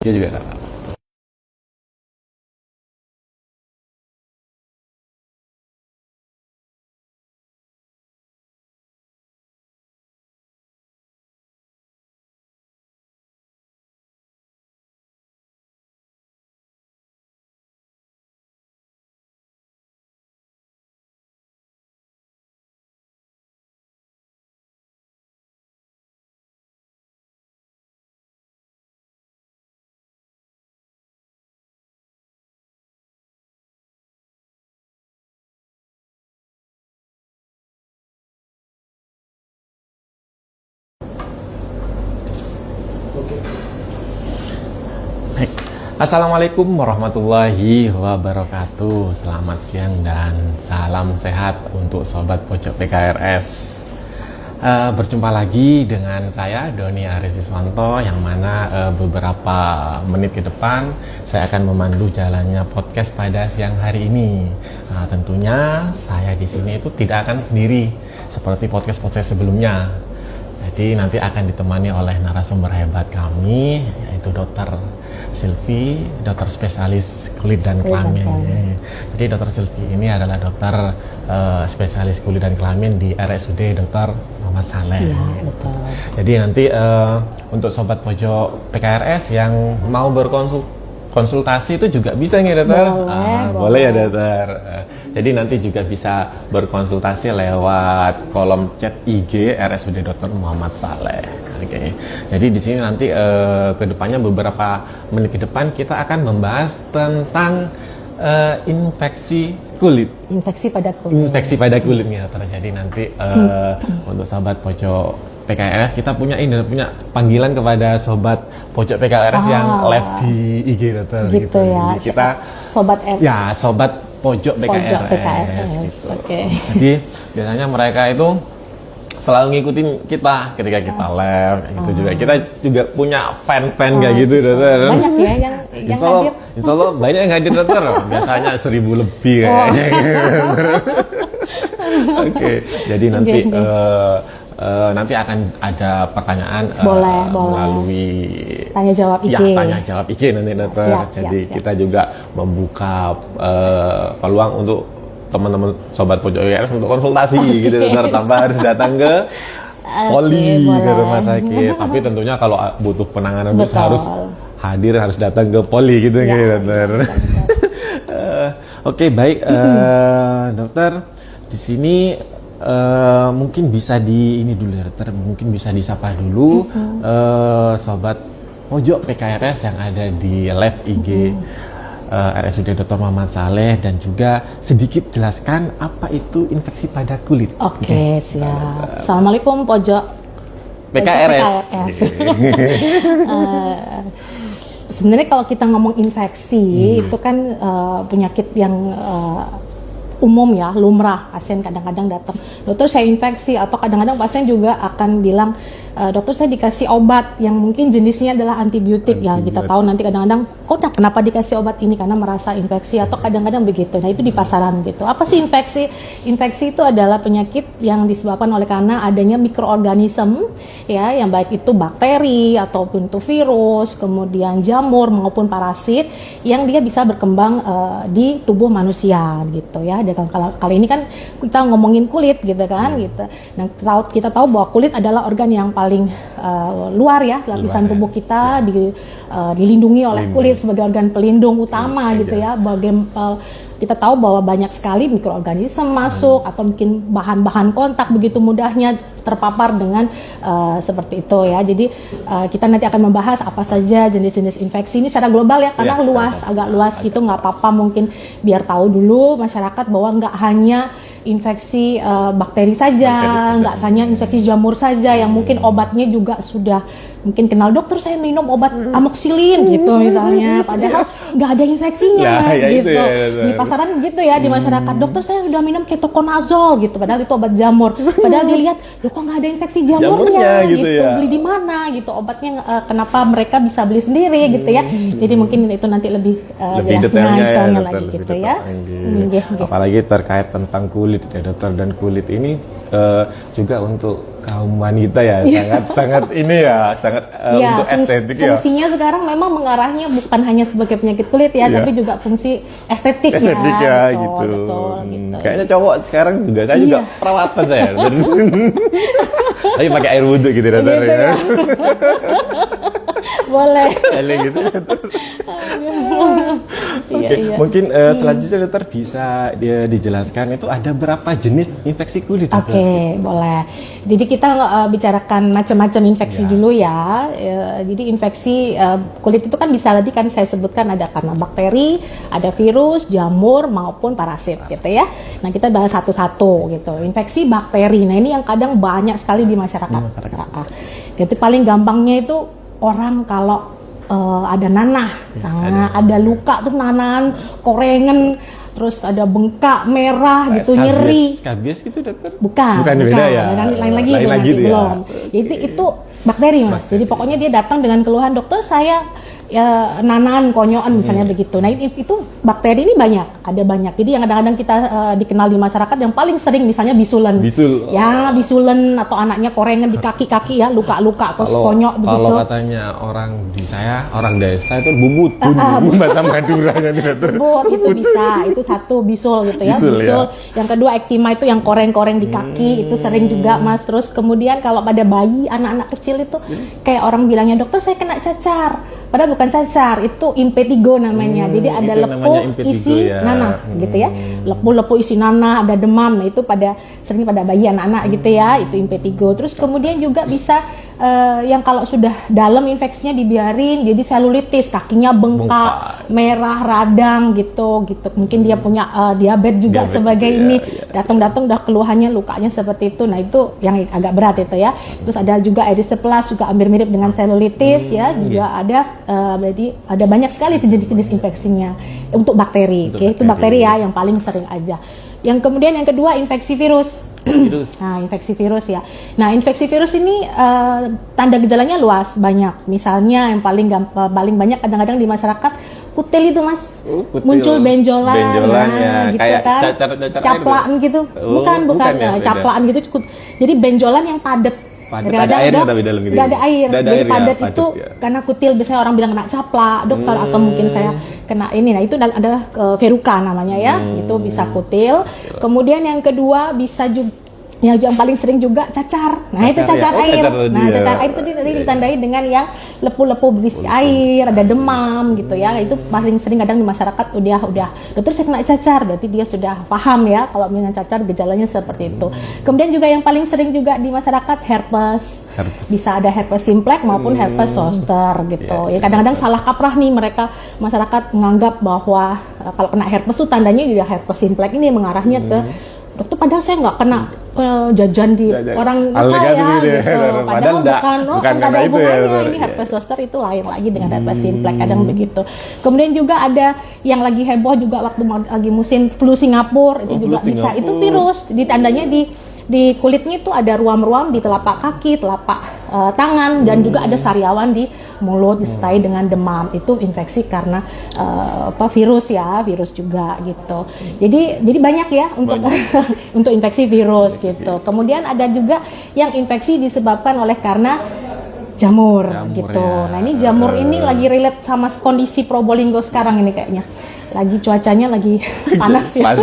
Dia juga nggak apa-apa. Baik. Assalamualaikum warahmatullahi wabarakatuh. Selamat siang dan salam sehat untuk sobat pojok PKRS. Berjumpa lagi dengan saya Doni Arisiswanto, yang mana beberapa menit ke depan saya akan memandu jalannya podcast pada siang hari ini. Tentunya saya di sini itu tidak akan sendiri seperti podcast-podcast sebelumnya. Jadi nanti akan ditemani oleh narasumber hebat kami, yaitu Dr. Sylvie, dokter spesialis kulit dan kelamin. Jadi Dr. Sylvie ini adalah dokter spesialis kulit dan kelamin di RSUD Dr. Muhammad Saleh. Iya, betul. Jadi nanti untuk sobat pojok PKRS yang mau konsultasi itu juga bisa nih dokter? Boleh ya dokter. Jadi nanti juga bisa berkonsultasi lewat kolom chat IG RSUD Dr. Muhammad Saleh. Oke. Jadi di sini nanti kedepannya beberapa menit ke depan kita akan membahas tentang infeksi kulit. Infeksi pada kulit. Infeksi pada kulit nih dokter. Jadi nanti untuk sahabat pojok PKRS kita punya panggilan kepada sobat pojok PKRS yang live di IG dokter. Gitu ya. Jadi kita sobat F. Ya, sobat pojok PKRS. Gitu. Okay. Jadi biasanya mereka itu selalu ngikutin kita ketika kita live, gitu juga. Kita juga punya fan-fan kayak gitu dokter. Banyak ya yang hadir. Insya Allah banyak yang hadir dokter. Biasanya 1.000 lebih kayaknya. Oke, jadi nanti nanti akan ada pertanyaan melalui tanya jawab IG. Ya, tanya jawab IG nanti dokter. Jadi kita juga membuka peluang untuk teman-teman sobat pojok PKRS untuk konsultasi gitu dokter, tanpa harus datang ke poli ke rumah sakit. Tapi tentunya kalau butuh penanganan harus hadir, harus datang ke poli gitu ya, dokter. Oke, baik dokter. Di sini mungkin bisa ini dulu ya dokter, mungkin bisa disapa dulu sobat pojok PKRS yang ada di live IG RSUD Dr. Muhammad Saleh, dan juga sedikit jelaskan apa itu infeksi pada kulit. Oke, siap. Assalamualaikum pojok PKRS. Sebenarnya kalau kita ngomong infeksi itu kan penyakit yang umum ya, lumrah. Pasien kadang-kadang datang, dokter saya infeksi, atau kadang-kadang pasien juga akan bilang, dokter saya dikasih obat yang mungkin jenisnya adalah antibiotik. Ya kita tahu nanti kadang-kadang kok kenapa dikasih obat ini, karena merasa infeksi, atau kadang-kadang begitu. Nah itu di pasaran gitu. Apa sih infeksi? Infeksi itu adalah penyakit yang disebabkan oleh karena adanya mikroorganisme ya, yang baik itu bakteri ataupun itu virus, kemudian jamur maupun parasit yang dia bisa berkembang di tubuh manusia gitu ya. Dan kali ini kan kita ngomongin kulit gitu kan gitu. Nah kita tahu bahwa kulit adalah organ yang paling luar ya, lapisan tubuh kita dilindungi oleh kulit sebagai organ pelindung utama gitu ya. Kita tahu bahwa banyak sekali mikroorganisme masuk atau mungkin bahan-bahan kontak begitu mudahnya terpapar dengan seperti itu ya. Jadi kita nanti akan membahas apa saja jenis-jenis infeksi ini secara global ya, karena agak luas gitu, nggak apa-apa mungkin biar tahu dulu masyarakat bahwa nggak hanya infeksi bakteri saja, nggak hanya infeksi jamur saja yang mungkin obatnya juga sudah mungkin kenal, dokter saya minum obat amoxicillin gitu misalnya, padahal nggak ada infeksinya gitu di pasaran gitu ya, di masyarakat, dokter saya udah minum ketoconazole gitu, padahal itu obat jamur, padahal dilihat loh kok nggak ada infeksi jamurnya gitu ya. Beli di mana gitu obatnya, kenapa mereka bisa beli sendiri gitu ya. Jadi mungkin itu nanti lebih detailnya lagi gitu ya. Apalagi terkait tentang kulit ya dokter, dan kulit ini juga untuk kaum wanita ya, sangat ini ya, sangat Ya, untuk estetik ya. fungsinya sekarang memang mengarahnya bukan hanya sebagai penyakit kulit ya, Iya. tapi juga fungsi estetik Estetik ya, betul, gitu. betul, gitu. Kayaknya cowok sekarang juga, saya juga Iya. perawatan saya. Tapi pakai air wudhu gitu, dokter Gitu ya. ya. Boleh. Ele gitu. Iya, Oke, iya. mungkin selanjutnya dokter bisa dijelaskan itu ada berapa jenis infeksi kulit, dokter? Oke, boleh. Jadi kita bicarakan macam-macam infeksi Ya. dulu ya. Jadi infeksi kulit itu kan bisa tadi kan saya sebutkan ada karena bakteri, ada virus, jamur maupun parasit gitu ya. Nah, kita bahas satu-satu gitu. Infeksi bakteri. Nah, ini yang kadang banyak sekali di masyarakat. Di masyarakat. Jadi paling gampangnya itu orang kalau ada nanah, ada luka tuh nanahan, korengan, terus ada bengkak merah gitu, nyeri. Skabies gitu, dokter? Bukan, beda ya. lain lagi Lain itu lagi nanti, tuh ya. belum. Itu bakteri mas. Jadi pokoknya dia datang dengan keluhan, dokter saya ya, nanan, konyoan misalnya begitu. Nah itu bakteri ini ada banyak. Jadi yang kadang-kadang kita dikenal di masyarakat yang paling sering misalnya bisulen. Bisul. Ya bisulen atau anaknya korengan di kaki-kaki ya, luka-luka atau konyok begitu. Kalau katanya orang desa itu bubut, bahasa Maduranya nih, dokter. Bubut itu bisa, itu satu bisul gitu ya. Bisul, ya. Yang kedua ektima itu yang koreng-koreng di kaki itu sering juga mas. Terus kemudian kalau pada bayi, anak-anak kecil itu kayak orang bilangnya dokter saya kena cacar. Padahal bukan cacar, itu impetigo namanya. Jadi ada itu lepu namanya impetigo isi ya. nanah gitu ya. Lepu-lepu isi nanah, ada demam. Nah itu sering pada bayi anak-anak gitu ya, itu impetigo. Terus kemudian juga bisa yang kalau sudah dalam infeksinya dibiarin jadi selulitis, kakinya bengkak, merah, radang gitu. Mungkin dia punya diabetes juga Diabetes, sebagai iya, ini. iya. Datang-datang udah keluhannya lukanya seperti itu. Nah itu yang agak berat itu ya. Terus ada juga erysipelas juga hampir mirip dengan selulitis ya. Juga ada jadi ada banyak sekali jenis-jenis infeksinya untuk bakteri. Untuk Oke, itu bakteri ya yang paling sering aja. Yang kemudian yang kedua infeksi virus. Virus. Nah, infeksi virus ya. Nah, infeksi virus ini tanda gejalanya luas, banyak. Misalnya yang paling banyak kadang-kadang di masyarakat kutil itu mas, Kutil. muncul benjolan, Ya. gitu Kayak kan, cacar caplaan air, gitu, Oh, bukan ya, beda. caplaan gitu. Jadi benjolan yang padat. Padat, Kadang-kadang ada airnya tapi dalam gitu. Nggak ada air. Nggak ada Jadi air ya, padat padat itu ya. karena kutil biasanya orang bilang kena caplak, dokter atau mungkin saya kena ini. Nah itu adalah verruca namanya ya, itu bisa kutil. Kemudian yang kedua bisa juga yang paling sering juga cacar. Nah, itu cacar ya. Oh, air. cacar tadi Nah, ya. cacar air itu ditandai dengan yang lepu-lepu berisi air, ada demam gitu ya. Itu paling sering kadang di masyarakat udah dokter saya kena cacar, berarti dia sudah paham ya kalau dengan cacar gejalanya seperti itu. Kemudian juga yang paling sering juga di masyarakat herpes. Bisa ada herpes simplex maupun herpes zoster gitu. Ya kadang-kadang salah kaprah nih masyarakat menganggap bahwa kalau kena herpes itu tandanya juga herpes simplex ini mengarahnya ke dokter, padahal saya nggak kena jajan di orang nakal ya gitu. Padahal bukan karena ada itu ya. hubungannya. Ini herpes zoster itu lain lagi dengan herpes simplex, kadang begitu. Kemudian juga ada yang lagi heboh juga waktu lagi musim flu Singapura, itu juga flu bisa. Singapura. Itu virus, ditandanya di kulitnya itu ada ruam-ruam di telapak kaki, telapak tangan, dan juga ada sariawan di mulut disertai dengan demam. Itu infeksi karena virus ya, virus juga gitu. Jadi banyak ya untuk untuk infeksi virus gitu. Kemudian ada juga yang infeksi disebabkan oleh karena jamur gitu. ya. Nah, ini jamur ini lagi relate sama kondisi Probolinggo sekarang ini kayaknya. Lagi cuacanya lagi panas ya.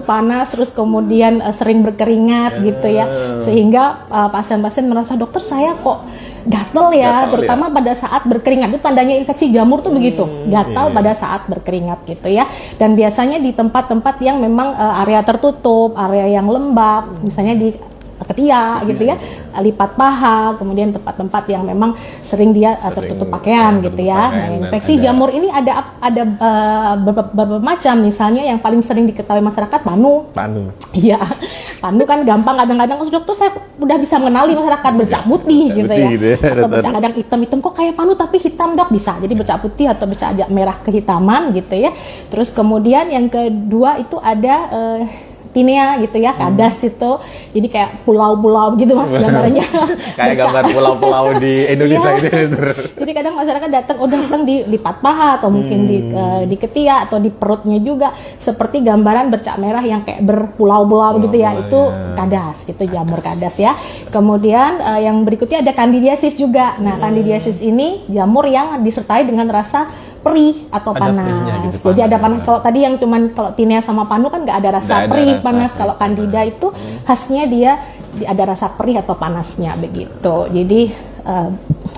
Panas terus kemudian sering berkeringat gitu ya. Sehingga pasien-pasien merasa dokter saya kok gatel ya, terutama pada saat berkeringat. Itu tandanya infeksi jamur tuh begitu, gatal pada saat berkeringat gitu ya. Dan biasanya di tempat-tempat yang memang area tertutup, area yang lembab, misalnya di ketiak gitu ya, lipat paha, kemudian tempat-tempat yang memang sering dia tertutup pakaian gitu ya. Nah, infeksi jamur ini ada beberapa macam. Misalnya yang paling sering diketahui masyarakat panu. Iya, panu kan gampang kadang-kadang dokter saya udah bisa mengenali masyarakat bercak putih gitu ya. Atau bercak kadang hitam-hitam, kok kayak panu tapi hitam dok, bisa. Jadi bercak putih atau bercak agak merah kehitaman gitu ya. Terus kemudian yang kedua itu ada tinea gitu ya, kadas itu. Jadi kayak pulau-pulau gitu Mas gambarnya. Kayak gambar pulau-pulau di Indonesia Iya. gitu. Jadi kadang masyarakat datang di lipat paha atau mungkin di ketiak atau di perutnya juga, seperti gambaran bercak merah yang kayak berpulau-pulau gitu ya, itu kadas gitu, jamur kadas ya. Kemudian yang berikutnya ada candidiasis juga. Nah, candidiasis ini jamur yang disertai dengan rasa perih atau Ada panas. perihnya gitu, Jadi panas. ada panas. Kalau tadi yang cuman kalau tinea sama panu kan nggak ada rasa Nggak ada perih rasa panas. perih, Kalau candida panas. itu khasnya dia ada rasa perih atau panasnya begitu. Jadi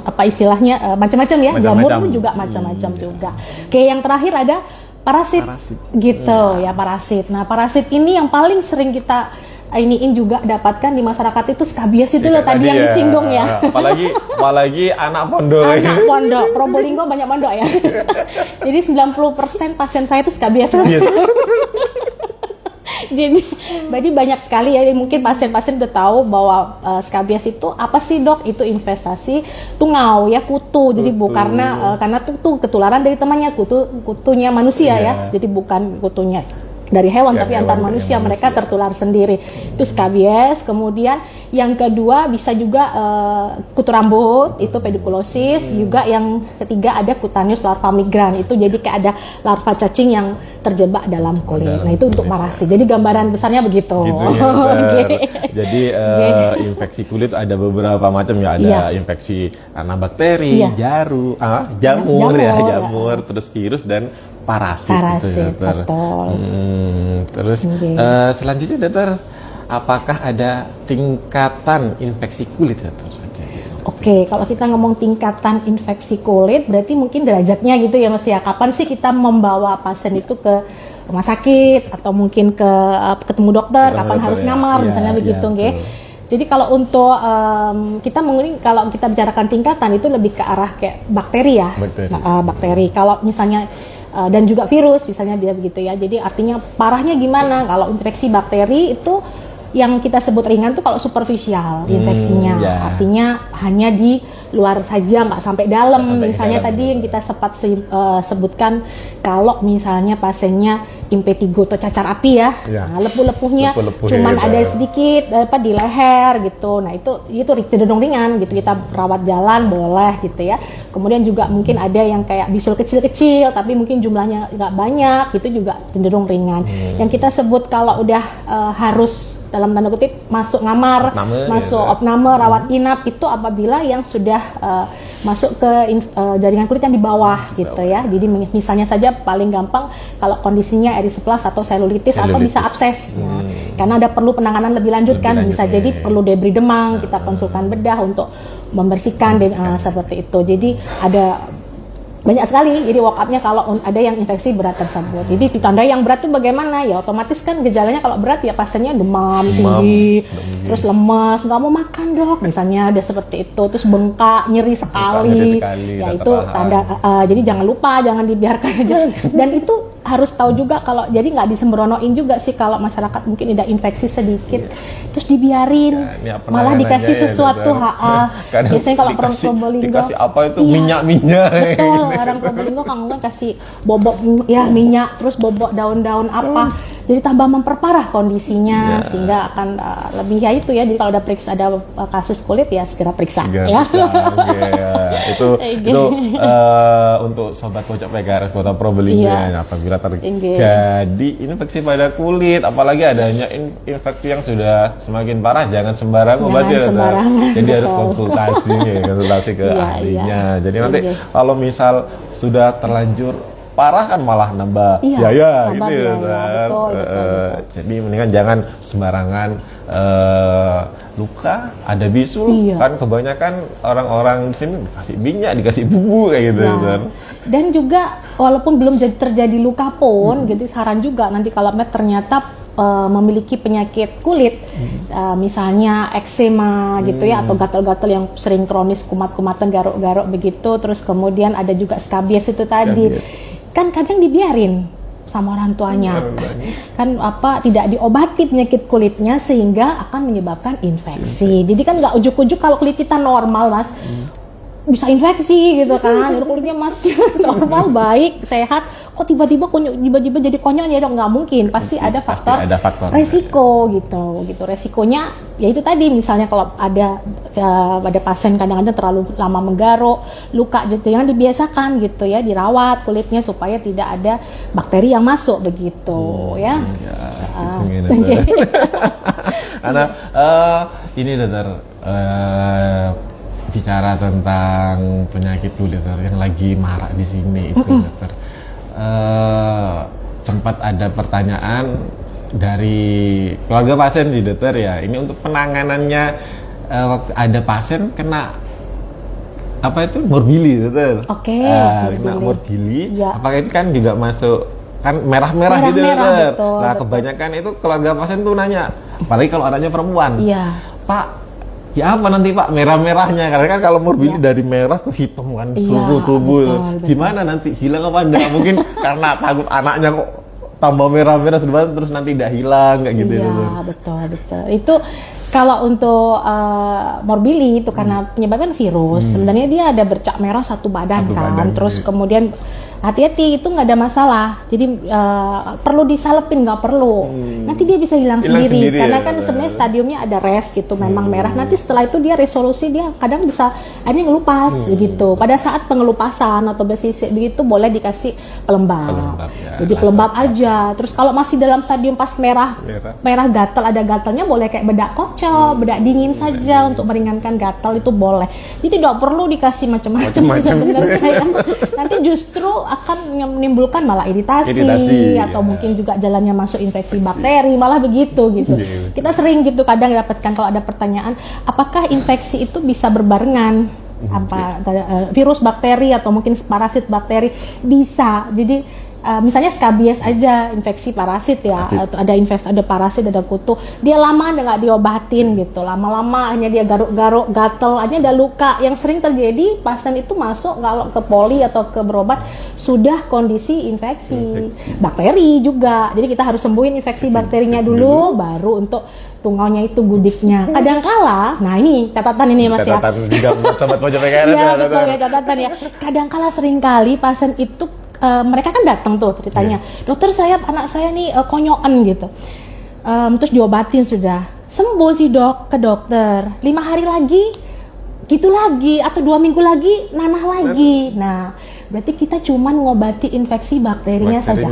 apa istilahnya macam-macam ya. Macam-macam. Jamur pun juga macam-macam juga. Oke, yang terakhir ada parasit, Parasit. gitu ya, parasit. Nah, parasit ini yang paling sering kita iniin juga dapatkan di masyarakat itu skabies itu loh tadi yang disinggung ya. Apalagi anak pondok. Anak pondok, Probolinggo banyak pondok ya. Jadi 90% pasien saya itu skabies. Iya. Jadi banyak sekali ya, mungkin pasien-pasien udah tahu bahwa skabies itu apa sih dok? Itu investasi tungau ya, kutu. Jadi bukan karena tuh ketularan dari temannya, kutunya manusia Iya. ya. Jadi bukan kutunya dari hewan, Ya, tapi hewan antar dari manusia, mereka manusia. tertular sendiri. Itu skabies. Kemudian yang kedua bisa juga kutu rambut, itu pediculosis. Juga yang ketiga ada cutaneous larva migran, itu jadi kayak ada larva cacing yang terjebak dalam kulit. Dalam Nah, itu untuk kulit. parasit. Jadi gambaran besarnya begitu. Gitu ya, Dokter. Oke. Jadi infeksi kulit ada beberapa macam ya, ada Iya. infeksi karena bakteri, Iya. jamur Jamur, ya, ya. jamur, terus virus dan parasit, gitu ya, Parasit, Dokter. betul. Terus Oke. selanjutnya Dokter, apakah ada tingkatan infeksi kulit, Dokter? Oke, kalau kita ngomong tingkatan infeksi kulit, berarti mungkin derajatnya gitu ya Mas ya. Kapan sih kita membawa pasien itu ke rumah sakit atau mungkin ketemu dokter, Ketemu kapan dokter harus ya. ngamar, Iya, misalnya iya, begitu, nggih. betul. Jadi kalau untuk kalau kita bicarakan tingkatan itu lebih ke arah kayak bakteri ya, Bakteri. bakteri. Kalau misalnya dan juga virus, misalnya dia begitu ya. Jadi artinya parahnya gimana? Kalau infeksi bakteri itu yang kita sebut ringan tuh kalau superficial infeksinya, ya. artinya hanya di luar saja, nggak sampai dalam. Nggak sampai Misalnya dalam, tadi ya. yang kita sempat sebutkan, kalau misalnya pasiennya impetigo atau cacar api ya, Ya. nah, lepuh-lepuhnya Lepuh-lepuhnya cuman gitu. ada sedikit di leher gitu. Nah itu cenderung ringan gitu, kita rawat jalan boleh gitu ya. Kemudian juga mungkin ada yang kayak bisul kecil-kecil tapi mungkin jumlahnya nggak banyak, itu juga cenderung ringan. Yang kita sebut kalau udah harus dalam tanda kutip masuk ngamar, Opname, masuk gitu. opname, rawat inap, itu apabila yang sudah masuk ke jaringan kulit yang di bawah gitu ya. Jadi misalnya saja paling gampang kalau kondisinya erysipelas atau selulitis atau bisa abses. Nah, karena ada perlu penanganan lebih lanjut kan, Lebih bisa lanjut, jadi ya. perlu debris demam, kita konsulkan bedah untuk membersihkan seperti itu. Jadi ada banyak sekali, jadi walk up-nya kalau ada yang infeksi berat tersebut. Jadi ditandai yang berat itu bagaimana? Ya otomatis kan gejalanya kalau berat ya pasiennya demam tinggi, terus lemas, nggak mau makan dok, misalnya ada seperti itu, terus bengkak, nyeri sekali, ya tak itu tahan. tanda. Jadi jangan lupa, jangan dibiarkan aja. Dan itu harus tahu juga kalau jadi nggak disembronoin juga sih kalau masyarakat mungkin ada infeksi sedikit, terus dibiarin, Ya, ini apa malah namanya dikasih ya, sesuatu. Dokter. Kadang Biasanya kalau orang dikasih- Probolinggo dikasih apa itu, iya, minyak-minyak. betul, orang Probolinggo kan kasih bobok ya minyak, terus bobok daun-daun apa, jadi tambah memperparah kondisinya, Ya. sehingga akan lebih ya itu ya. Jadi kalau ada kasus kulit ya segera periksa ya. Itu Gitu. untuk sobat pojok PKRS Kota Probolinggo Iya. ya, apabila Tinggi. terjadi infeksi pada kulit, apalagi adanya infeksi yang sudah semakin parah, jangan sembarangan Jangan obat ya, Dokter. sembarangan, Jadi harus betul. konsultasi ke Iya, ahlinya. iya. Jadi nanti Oke. kalau misal sudah terlanjur parah kan malah nambah Iya, biaya nambah gitu ya, biaya, Dokter. betul. Jadi mendingan jangan sembarangan luka, ada bisul, Iya. kan kebanyakan orang-orang di sini dikasih minyak, dikasih bumbu kayak gitu. Ya. Kan. Dan juga walaupun belum terjadi luka pun, jadi saran juga nanti kalau ternyata memiliki penyakit kulit, misalnya eksema gitu ya, atau gatal-gatal yang sering kronis, kumat-kumatan, garuk-garuk begitu, terus kemudian ada juga skabies itu tadi, Skabies. kan kadang dibiarin sama orang tuanya, kan tidak diobati penyakit kulitnya sehingga akan menyebabkan infeksi. Jadi kan nggak ujuk-ujuk kalau kulit kita normal mas, bisa infeksi gitu kan, kulitnya masih normal, baik, sehat, kok tiba-tiba jadi konyol ya dong, nggak mungkin, pasti ada faktor, resiko gitu. Resikonya ya itu tadi, misalnya kalau ada pasien kadang-kadang terlalu lama menggaruk, luka, jangan dibiasakan gitu ya, dirawat kulitnya supaya tidak ada bakteri yang masuk begitu ya. Karena ini dokter, bicara tentang penyakit kulit yang lagi marak di sini itu dokter, sempat ada pertanyaan dari keluarga pasien di dokter ya, ini untuk penanganannya waktu ada pasien kena apa itu morbili dokter. Kena morbili, ya. Apakah itu kan juga masuk kan merah-merah gitu dokter? Betul, nah kebanyakan itu keluarga pasien tuh nanya, apalagi kalau anaknya perempuan, Pak, ya apa nanti Pak merah-merahnya, karena kan kalau morbili dari merah ke hitam kan seluruh tubuh, betul. Gimana nanti hilang apa enggak? Mungkin karena takut anaknya kok tambah merah-merah terus nanti tidak hilang kayak gitu. Iya, betul. Itu kalau untuk morbili itu karena penyebabnya virus, sebenarnya dia ada bercak merah satu badan, terus kemudian hati-hati, itu nggak ada masalah, jadi perlu disalepin, nggak perlu, nanti dia bisa hilang sendiri karena kan sebenarnya stadiumnya ada res gitu, memang merah, nanti setelah itu dia resolusi, dia kadang bisa akhirnya ngelupas gitu. Pada saat pengelupasan atau bersisik begitu boleh dikasih pelembab ya, jadi pelembab aja. Terus kalau masih dalam stadium pas merah gatal, ada gatalnya, boleh kayak bedak kocok, bedak dingin saja untuk meringankan gatal, itu boleh. Jadi tidak perlu dikasih macam-macam sih sebenarnya. Nanti justru akan menimbulkan malah iritasi atau mungkin juga jalannya masuk infeksi bakteri, malah begitu gitu. Kita sering gitu kadang dapatkan kalau ada pertanyaan, apakah infeksi itu bisa berbarengan? Virus bakteri atau mungkin parasit bakteri? Bisa. Jadi misalnya skabies aja, infeksi parasit ya, atau ada parasit, ada kutu, dia lama nggak diobatin gitu, lama-lama hanya dia garuk-garuk, gatel, hanya ada luka. Yang sering terjadi pasien itu masuk kalau ke poli atau ke berobat sudah kondisi infeksi bakteri juga, jadi kita harus sembuhin infeksi bakterinya dulu, baru untuk tungaunya itu gudiknya. Kadangkala, nah ini catatan ini Mas ya. Catatan juga buat sobat pojok PKRS ya. Betul ya, catatan ya. Kadangkala seringkali pasien itu mereka kan datang tuh ceritanya, dokter saya anak saya nih konyoan gitu, terus diobatin sudah sembuh sih dok, ke dokter 5 hari lagi gitu lagi, atau 2 minggu lagi nanah lagi. Nah berarti kita cuman ngobati infeksi bakterinya saja.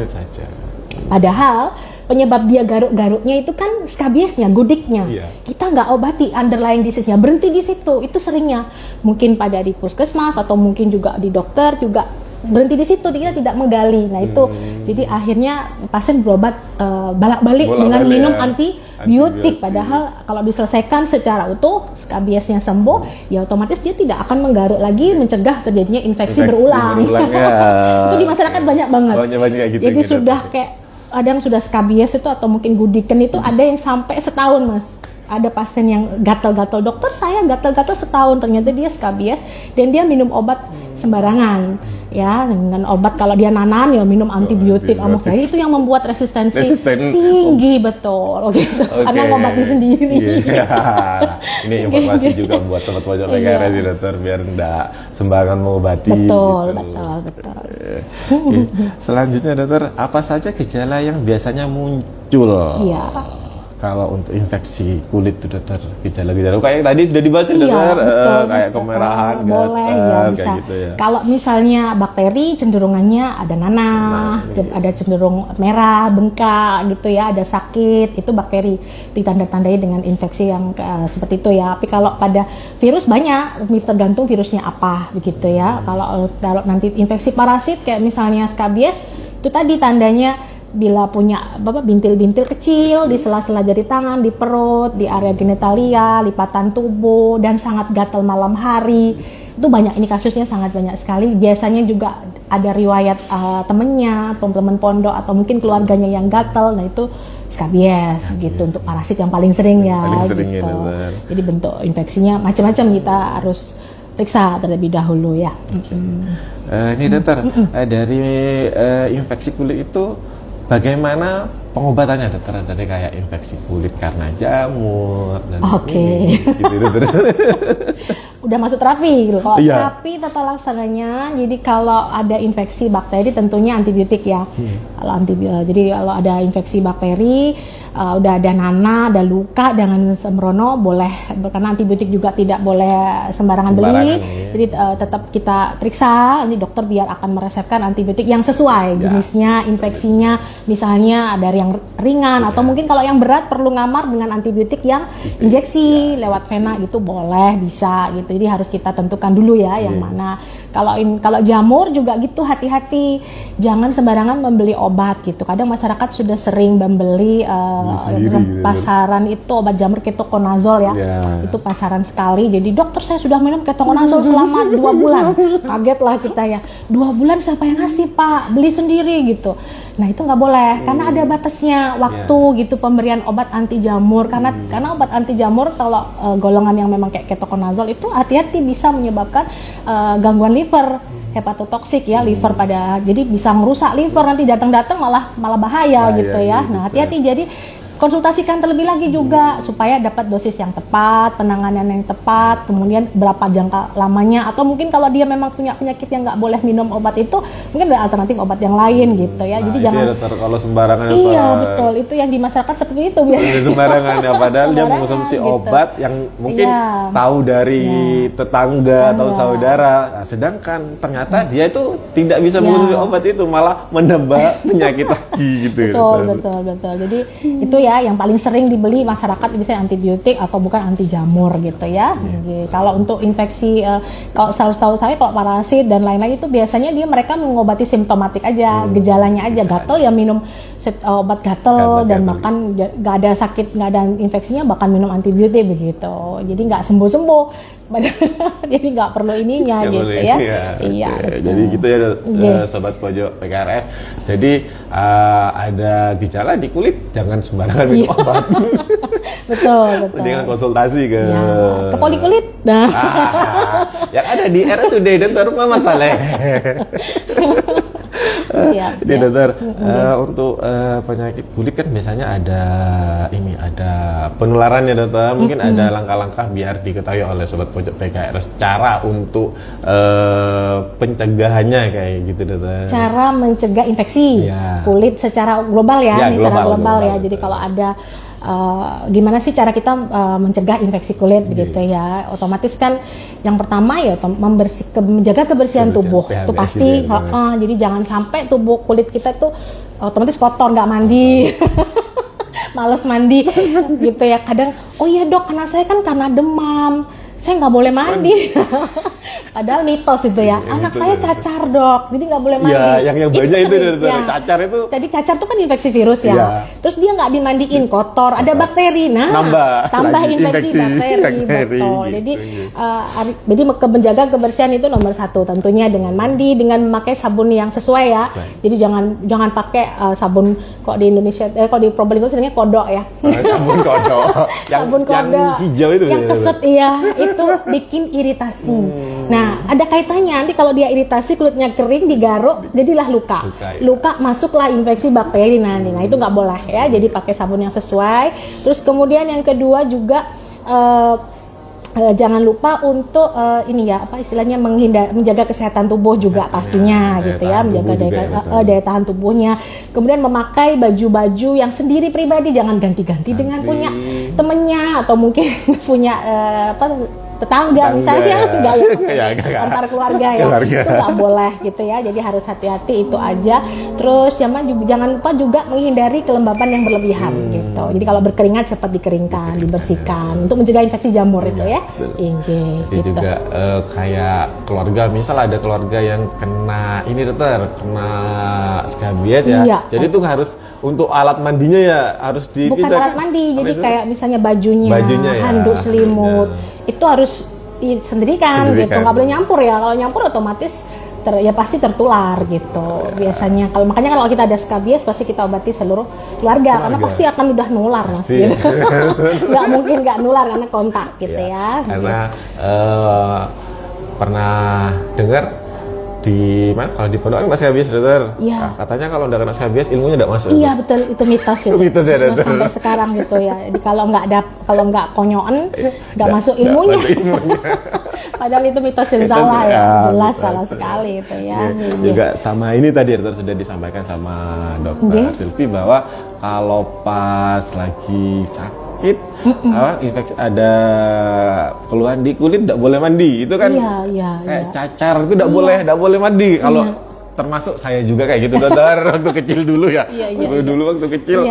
Padahal penyebab dia garuk-garuknya itu kan skabiesnya, gudiknya. Kita nggak obati underlying disease-nya, berhenti di situ. Itu seringnya mungkin pada di puskesmas atau mungkin juga di dokter juga berhenti di situ, kita tidak menggali. Nah itu jadi akhirnya pasien berobat balik dengan minum antibiotik. Padahal kalau diselesaikan secara utuh, skabiesnya sembuh, ya otomatis dia tidak akan menggaruk lagi, mencegah terjadinya infeksi berulang. Itu di masyarakat banyak banget. Gitu, jadi sudah kayak ada yang sudah skabies itu atau mungkin gudikan itu ada yang sampai setahun Mas. Ada pasien yang gatal-gatal, dokter saya gatal-gatal setahun, ternyata dia skabies dan dia minum obat sembarangan ya, dengan obat kalau dia nanan ya minum antibiotik, jadi itu yang membuat resistensi tinggi, betul gitu. Karena mengobati sendiri. Ini informasi juga buat sobat pojok PKRS dokter, biar enggak sembarangan mengobati. Betul. Selanjutnya dokter, apa saja gejala yang biasanya muncul? Kalau untuk infeksi kulit itu dokter, gejala-gejala kayak tadi sudah dibahas ya dokter, kayak kemerahan, boleh ya, bisa. Kayak gitu ya. Kalau misalnya bakteri cenderungannya ada nanah, ada cenderung merah, bengkak gitu ya, ada sakit, itu bakteri, ditanda-tandai dengan infeksi yang seperti itu ya. Tapi kalau pada virus banyak, tergantung virusnya apa begitu ya. Kalau nanti infeksi parasit kayak misalnya skabies, itu tadi tandanya bila punya bintil-bintil kecil di sela-sela jari tangan, di perut, di area genitalia, lipatan tubuh, dan sangat gatal malam hari. Itu banyak, ini kasusnya sangat banyak sekali. Biasanya juga ada riwayat temennya, teman-teman pondok atau mungkin keluarganya yang gatal. Nah itu skabies gitu, untuk parasit yang paling sering ya. Gitu. Jadi bentuk infeksinya macam-macam, kita harus periksa terlebih dahulu ya. Ini dokter, dari infeksi kulit itu bagaimana pengobatannya dokter, dari kayak infeksi kulit karena jamur dan udah masuk terapi gitu. Kalau Iya. terapi tata laksananya, jadi kalau ada infeksi bakteri tentunya antibiotik ya. Kalau jadi kalau ada infeksi bakteri, udah ada nanah, ada luka, jangan sembrono, boleh, karena antibiotik juga tidak boleh sembarangan beli. Iya. Jadi tetap kita periksa, ini dokter biar akan meresepkan antibiotik yang sesuai jenisnya, infeksinya, misalnya dari yang ringan atau mungkin kalau yang berat perlu ngamar dengan antibiotik yang injeksi lewat vena gitu boleh, bisa gitu. Jadi harus kita tentukan dulu ya yang mana. Kalau jamur juga gitu, hati-hati, jangan sembarangan membeli obat gitu. Kadang masyarakat sudah sering membeli sendiri, pasaran itu obat jamur ketoconazole ya. Itu pasaran sekali. Jadi dokter saya sudah minum ketoconazole selama 2 bulan. Kaget lah kita ya. 2 bulan siapa yang ngasih Pak? Beli sendiri gitu. Nah itu nggak boleh karena ada batasnya waktu gitu pemberian obat anti jamur karena obat anti jamur kalau golongan yang memang kayak ketoconazole itu hati-hati bisa menyebabkan gangguan liver, hepatotoksik ya, liver jadi bisa merusak liver, nanti datang-datang malah bahaya gitu ya. Nah hati-hati, jadi konsultasikan terlebih lagi juga supaya dapat dosis yang tepat, penanganan yang tepat, kemudian berapa jangka lamanya, atau mungkin kalau dia memang punya penyakit yang nggak boleh minum obat itu, mungkin ada alternatif obat yang lain gitu ya. Jadi jangan kalau sembarangan iya betul, itu yang di masyarakat seperti itu biasanya. Sembarangan ya, padahal dia mengonsumsi gitu. obat yang mungkin tahu dari tetangga atau saudara. Nah, sedangkan ternyata dia itu tidak bisa mengonsumsi obat itu, malah menambah penyakit lagi gitu. Betul. Jadi itu ya yang paling sering dibeli masyarakat bisa antibiotik atau bukan anti jamur gitu ya. Kalau untuk infeksi kalau setahu saya kalau parasit dan lain-lain itu biasanya mereka mengobati simptomatik aja, gejalanya aja, gatel ya minum obat gatel dan makan nggak ada sakit, nggak ada infeksinya bahkan minum antibiotik begitu. Jadi nggak sembuh-sembuh. Jadi nggak perlu ininya gitu ya. Iya. Jadi gitu ya sobat pojok PKRS. Jadi ada gejala di kulit jangan sembarangan minum obat. betul. Dengan konsultasi ke polikulit. Nah. Yang ada di RSUD Dental Rumah Mas Saleh. Jadi dokter, untuk penyakit kulit kan biasanya ada penularannya dokter. Mungkin ada langkah-langkah biar diketahui oleh sobat pojok PKRS cara untuk pencegahannya kayak gitu dokter. Cara mencegah infeksi kulit secara global ya, secara global ya. Jadi kalau ada gimana sih cara kita mencegah infeksi kulit begitu ya? Otomatis kan yang pertama ya menjaga kebersihan tubuh itu pasti. Jadi jangan sampai tubuh kulit kita tuh otomatis kotor, nggak mandi. Males mandi gitu ya. Kadang oh iya dok, anak saya kan karena demam saya nggak boleh mandi. Padahal mitos itu ya. Anak saya cacar dok, jadi nggak boleh mandi. Iya, yang banyak itu cacar itu. Jadi cacar itu kan infeksi virus ya. Terus dia nggak dimandiin, kotor, ada bakteri. Nah, tambah infeksi bakteri. Betul. Jadi jadi menjaga kebersihan itu nomor 1 tentunya dengan mandi, dengan memakai sabun yang sesuai ya. Jadi jangan pakai sabun kok di Indonesia, kok di Probolinggo sebenarnya kodok ya. Sabun kodok. Sabun kodok. Yang hijau itu. Yang keset itu bikin iritasi. Nah, ada kaitannya nanti kalau dia iritasi kulitnya kering, digaruk, jadilah luka. Luka masuklah infeksi bakteri nanti. Nah, itu nggak boleh ya. Jadi pakai sabun yang sesuai. Terus kemudian yang kedua juga jangan lupa untuk ini ya, apa istilahnya menjaga kesehatan tubuh juga pastinya gitu ya, menjaga daya tahan tubuhnya. Kemudian memakai baju-baju yang sendiri pribadi, jangan ganti-ganti dengan punya temennya atau mungkin punya tetangga misalnya, enggak ya, antar keluarga ya, itu nggak boleh gitu ya. Jadi harus hati-hati itu aja. Terus jangan lupa juga menghindari kelembapan yang berlebihan gitu. Jadi kalau berkeringat cepat dikeringkan, dibersihkan untuk mencegah infeksi jamur itu ya. Jadi gitu. Juga kayak keluarga, misal ada keluarga yang kena kena skabies ya. Jadi itu harus untuk alat mandinya ya harus dipisah. Bukan alat mandi, jadi kayak misalnya bajunya handuk selimut itu harus disendirikan gitu, nggak boleh nyampur ya. Kalau nyampur otomatis pasti tertular gitu biasanya. Makanya kalau kita ada skabies pasti kita obati seluruh keluarga. Karena pasti akan udah nular mas gitu. Nggak mungkin nggak nular karena kontak gitu ya. Karena pernah dengar di mana kalau di pondok kan nggak skabies dokter. Nah, katanya kalau udah kena skabies ilmunya nggak masuk. Iya betul, itu mitos itu. Mitos ya dokter. Sampai sekarang gitu ya. Jadi kalau nggak konyoan nggak masuk ilmunya. Padahal itu mitos yang Mitos, salah ya, ya, jelas mitos. salah sekali itu ya. Iya. Juga sama ini tadi dokter sudah disampaikan sama dokter Nggih. Silvi bahwa kalau pas lagi sakit, infeksi ada keluhan di kulit tidak boleh mandi. Itu kan Iya. kayak cacar itu tidak boleh mandi. Kalau termasuk saya juga kayak gitu dokter waktu kecil dulu ya. Waktu kecil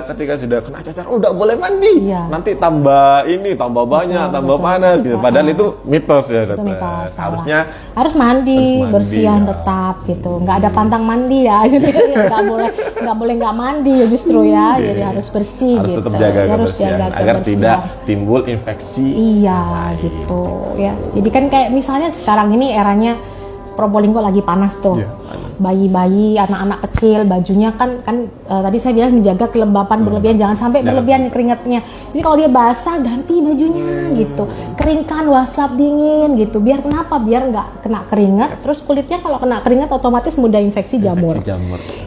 ketika sudah kena cacar udah boleh mandi. Iya. Nanti tambah banyak, tambah panas gitu. Padahal itu mitos ya Itu dokter. mitos, salah. Harusnya harus mandi, bersihan ya. tetap gitu. Nggak ada pantang mandi ya. Jadi nggak boleh nggak mandi ya justru ya. Jadi harus bersih harus gitu. tetap jaga Harus kebersihan jaga agar kebersihan. tidak timbul infeksi. Iya gitu ya. Jadi kan kayak misalnya sekarang ini eranya Probolinggo lagi panas tuh. Iya, panas. Bayi-bayi, anak-anak kecil, bajunya kan tadi saya bilang menjaga kelembapan berlebihan, jangan sampai berlebihan keringatnya. Jadi kalau dia basah ganti bajunya gitu. Keringkan waslap dingin gitu. Biar kenapa? Biar nggak kena keringat. Terus kulitnya kalau kena keringat otomatis mudah infeksi jamur.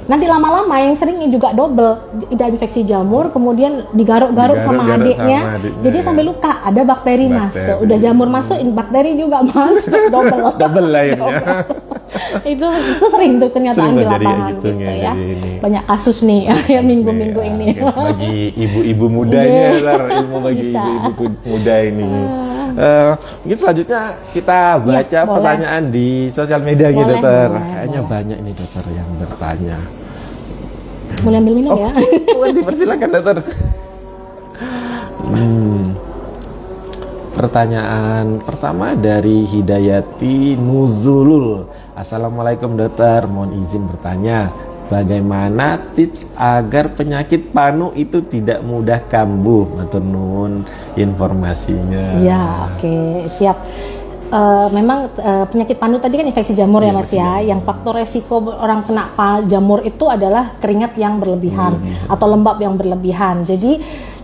Nanti lama-lama yang sering juga double, ada infeksi jamur, kemudian digaruk-garuk sama adiknya, jadi sampai luka, ada bakteri masuk, udah jamur masuk, bakteri juga masuk, double lainnya. itu sering tuh kenyataan Sering di terjadi lapangan gitu, gitu ya, ini. banyak kasus nih ya minggu-minggu ini. Bagi ibu-ibu muda ini, ilmu bagi Bisa. ibu-ibu muda ini. Mungkin selanjutnya kita baca boleh. pertanyaan di sosial media gitu, Boleh, dokter. boleh, Kayaknya boleh. banyak nih dokter yang bertanya. Boleh ambil minum ya. Dipersilakan dokter. Pertanyaan pertama dari Hidayati Nuzulul. Assalamualaikum dokter, mohon izin bertanya, bagaimana tips agar penyakit panu itu tidak mudah kambuh? Matur nuwun informasinya. Iya, oke, siap. Memang penyakit panu tadi kan infeksi jamur ya Mas ya. Yang faktor resiko orang kena jamur itu adalah keringat yang berlebihan atau lembab yang berlebihan. Jadi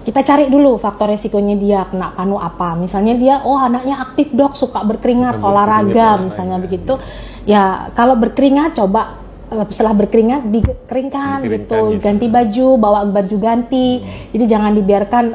kita cari dulu faktor resikonya dia kena panu apa. Misalnya dia, anaknya aktif dok, suka berkeringat, olahraga misalnya begitu. Ya kalau berkeringat coba setelah berkeringat dikeringkan gitu, ganti baju, bawa baju ganti. Jadi jangan dibiarkan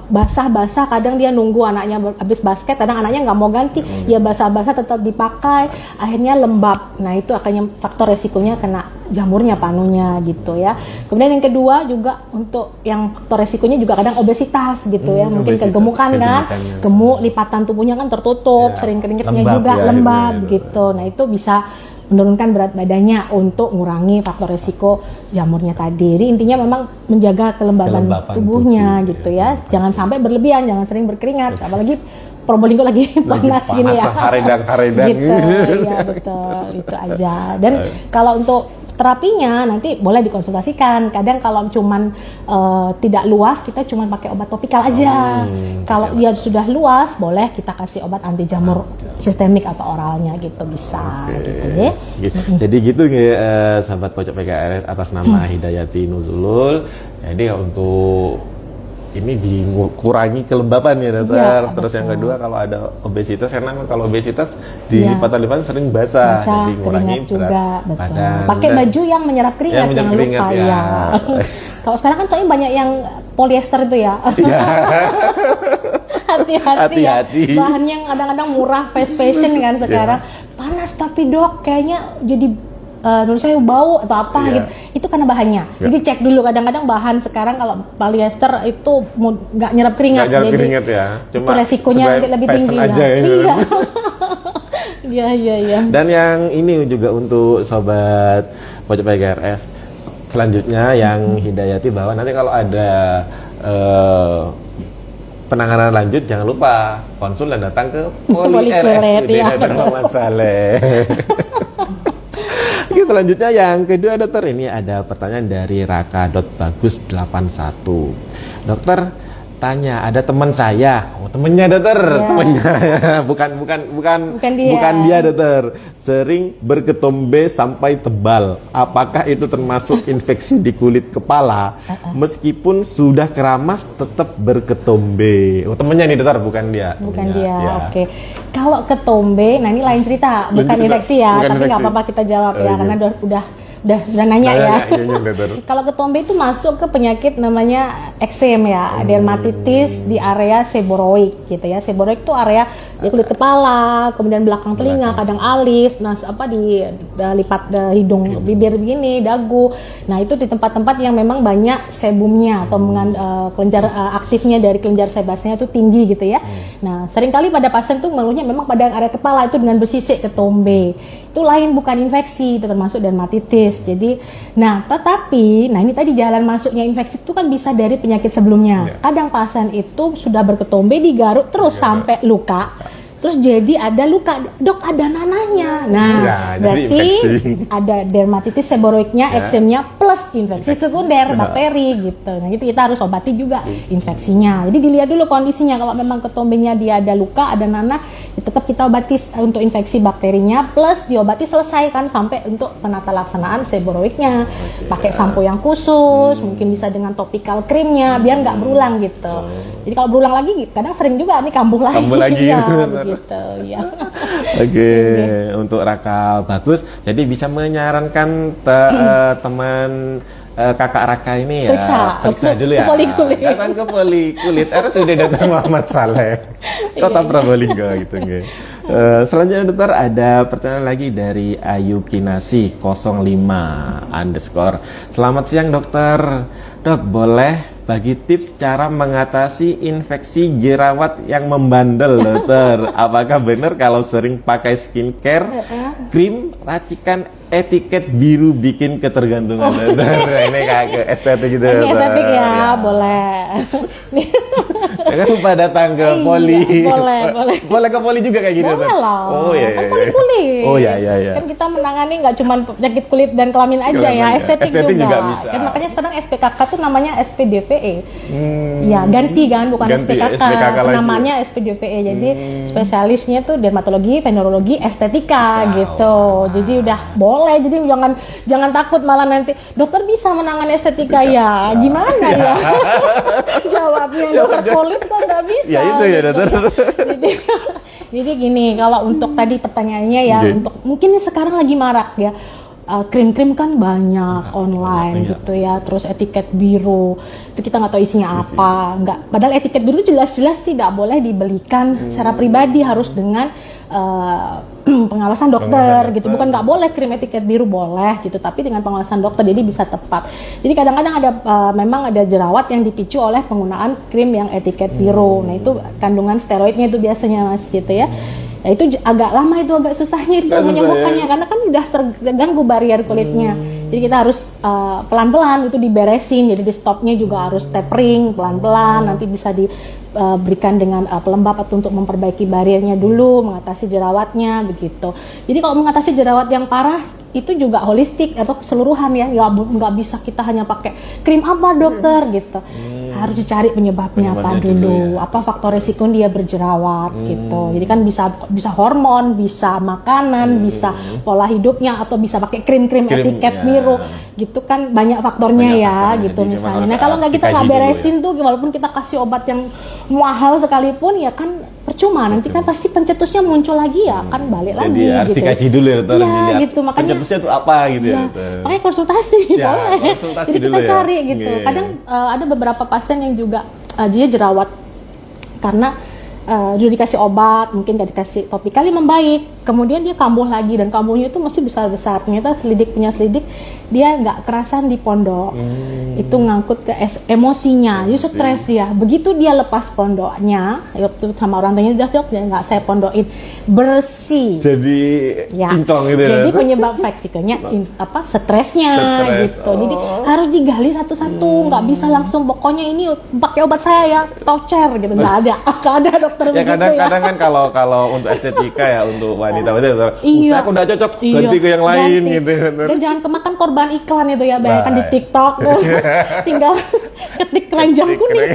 basah-basah. Kadang dia nunggu anaknya habis basket, kadang anaknya nggak mau ganti, ya basah-basah tetap dipakai, akhirnya lembab. Nah itu akhirnya faktor resikonya kena jamurnya, panunya gitu ya. Kemudian yang kedua juga untuk yang faktor resikonya juga kadang obesitas gitu ya, mungkin kegemukan kan, gemuk, lipatan tubuhnya kan tertutup, sering keringetnya juga lembab gitu. Nah itu bisa menurunkan berat badannya untuk mengurangi faktor resiko jamurnya tadi. Jadi intinya memang menjaga kelembaban tubuhnya gitu ya. Jangan sampai berlebihan, jangan sering berkeringat, apalagi Probolinggo lagi panas gini ya. Karedang-karedang gitu. Iya betul, itu aja. Dan kalau untuk terapinya nanti boleh dikonsultasikan. Kadang kalau cuman tidak luas, kita cuman pakai obat topikal aja. Kalau dia sudah luas, boleh kita kasih obat anti jamur sistemik atau oralnya gitu, bisa. Gitu ya. Jadi gitu sahabat pojok PKRS, atas nama Hidayati Nuzulul. Jadi untuk ini dikurangi kelembapan ya dokter. Ya, terus betul. yang kedua kalau ada obesitas, karena kalau obesitas di lipatan-lipatan sering basah, jadi ngurangi keringat juga, betul. badan. Pakai baju yang menyerap keringat, menyerap jangan keringat, lupa ya. ya. Kalau sekarang kan soalnya banyak yang polyester itu ya. Hati-hati ya. Bahan yang kadang-kadang murah, fast fashion kan sekarang. Panas tapi dok, kayaknya jadi menurut saya bau atau apa gitu. Itu karena bahannya. Jadi cek dulu, kadang-kadang bahan sekarang kalau polyester itu nggak nyerap keringat. Nggak nyerap keringat ya. Cuma itu resikonya lebih tinggi aja lah. Iya. Dan yang ini juga untuk sobat pojok PKRS. Selanjutnya yang Hidayati bahwa nanti kalau ada penanganan lanjut jangan lupa konsul dan datang ke Poli RS Muhammad Saleh. Oke, selanjutnya yang kedua dokter, ini ada pertanyaan dari Raka.bagus81. Dokter tanya, ada teman saya, temennya dokter, temennya, bukan dia dokter, sering berketombe sampai tebal. Apakah itu termasuk infeksi di kulit kepala? Meskipun sudah keramas tetap berketombe. Temennya nih dokter, bukan dia. Bukan dia. Oke. Kalau ketombe, nah ini lain cerita, bukan infeksi ya, tapi nggak apa-apa kita jawab ya, karena udah udah nanya ya. Iya, dokter. Kalau ketombe itu masuk ke penyakit namanya eksem ya, dermatitis di area seboroid gitu ya. Seboroid itu area di kulit kepala, kemudian belakang telinga, kadang alis, nah di lipat hidung, bibir begini, dagu. Nah itu di tempat-tempat yang memang banyak sebumnya atau kelenjar aktifnya dari kelenjar sebasnya itu tinggi gitu ya. Nah seringkali pada pasien tuh mengeluhnya memang pada area kepala itu dengan bersisik ketombe. Itu lain, bukan infeksi, itu termasuk dermatitis. Jadi, tetapi ini tadi jalan masuknya infeksi itu kan bisa dari penyakit sebelumnya. Kadang pasien itu sudah berketombe digaruk terus sampai luka. Terus jadi ada luka, dok ada nanahnya. Nah, berarti ada dermatitis seboroidnya, eksemnya plus infeksi sekunder bakteri gitu. Nah, itu kita harus obati juga infeksinya. Jadi dilihat dulu kondisinya. Kalau memang ketombenya dia ada luka, ada nanah, ya tetap kita obati untuk infeksi bakterinya plus diobati selesai kan sampai untuk penata laksanaan seboroidnya. Pakai sampo yang khusus, mungkin bisa dengan topical creamnya biar nggak berulang gitu. Jadi kalau berulang lagi, kadang sering juga nih kambuh lagi. Gitu, ya. Oke, untuk Raka bagus. Jadi bisa menyarankan teman kakak Raka ini ya. Periksa dulu ya. Datang ke poli kulit. Sudah datang Muhammad Saleh. Kota Probolinggo gitu. Selanjutnya dokter ada pertanyaan lagi dari Ayu Kinasi 05 _ Selamat siang dokter. Dok, boleh bagi tips cara mengatasi infeksi jerawat yang membandel, dokter? Apakah benar kalau sering pakai skincare, krim, racikan etiket biru bikin ketergantungan, dokter? Ini kayak ke estetik gitu, dokter. Ini estetik ya, boleh. Kan lupa datang ke poli. Boleh. Boleh ke poli juga kayak gini, boleh dokter? lah. Oh iya. Kan kulit. Oh iya. Kan kita menangani nggak cuma penyakit kulit dan kelamin aja ya, estetik juga bisa. Kan makanya sekarang SPKK tuh namanya SPDVE. Ya, ganti kan, bukan SPKK. Namanya SPDVE. Jadi spesialisnya tuh dermatologi, venerologi, estetika gitu. Jadi udah boleh. Jadi jangan takut malah nanti dokter bisa menangani estetika ya. Gimana ya? Jawabnya dokter kulit kan nggak bisa. Ya itu ya, dokter. Jadi gini, kalau untuk tadi pertanyaannya ya, untuk mungkin sekarang lagi marak ya. Krim-krim kan banyak online gitu ya, terus etiket biru itu kita nggak tahu isinya apa, padahal etiket biru jelas-jelas tidak boleh dibelikan secara pribadi, harus dengan pengawasan dokter gitu, bukan nggak boleh krim etiket biru, boleh gitu, tapi dengan pengawasan dokter jadi bisa tepat. Jadi kadang-kadang ada memang ada jerawat yang dipicu oleh penggunaan krim yang etiket biru, nah itu kandungan steroidnya itu biasanya mas gitu ya. Nah, itu agak lama, itu agak susahnya itu menyembuhkannya karena kan udah terganggu barrier kulitnya. Jadi kita harus pelan-pelan itu diberesin, jadi di stopnya juga harus tapering pelan-pelan, nanti bisa diberikan dengan pelembab atau untuk memperbaiki barriernya dulu, mengatasi jerawatnya begitu. Jadi kalau mengatasi jerawat yang parah itu juga holistik atau keseluruhan ya, nggak bisa kita hanya pakai krim apa dokter gitu. Harus dicari penyebabnya apa dulu, apa faktor resiko dia berjerawat gitu. Jadi kan bisa hormon, bisa makanan, bisa pola hidupnya, atau bisa pakai krim-krim etiket biru gitu kan, banyak faktornya gitu misalnya. Nah kalau nggak kita nggak beresin tuh, walaupun kita kasih obat yang mahal sekalipun ya kan percuma, nanti kan pasti pencetusnya muncul lagi ya kan, balik lagi. Jadi harus dikaji dulu ya dokter. Iya gitu, makanya pencetusnya tuh apa gitu ya. Makanya konsultasi boleh. Jadi kita cari gitu. Kadang ada beberapa pasien yang juga dia jerawat karena dulu dikasih obat, mungkin gak dikasih topikal membaik, kemudian dia kambuh lagi, dan kambuhnya itu masih besar-besar. Ternyata punya selidik dia nggak kerasan di pondok, itu ngangkut ke emosinya, dia stres dia. Begitu dia lepas pondoknya, waktu sama orang tuanya udah dok, nggak saya pondokin, bersih. Jadi kinclong gitu ya. Jadi penyebab resikonya stresnya gitu. Jadi harus digali satu-satu, nggak bisa langsung pokoknya ini pakai obat saya ya, tocer gitu, nggak ada dokter. Ya kadang-kadang kan kalau untuk estetika ya, untuk wanita aku udah cocok, ganti ke yang lain gitu. Dan jangan kemakan korban iklan itu ya, bayangkan di TikTok tinggal ketik keranjang kuning.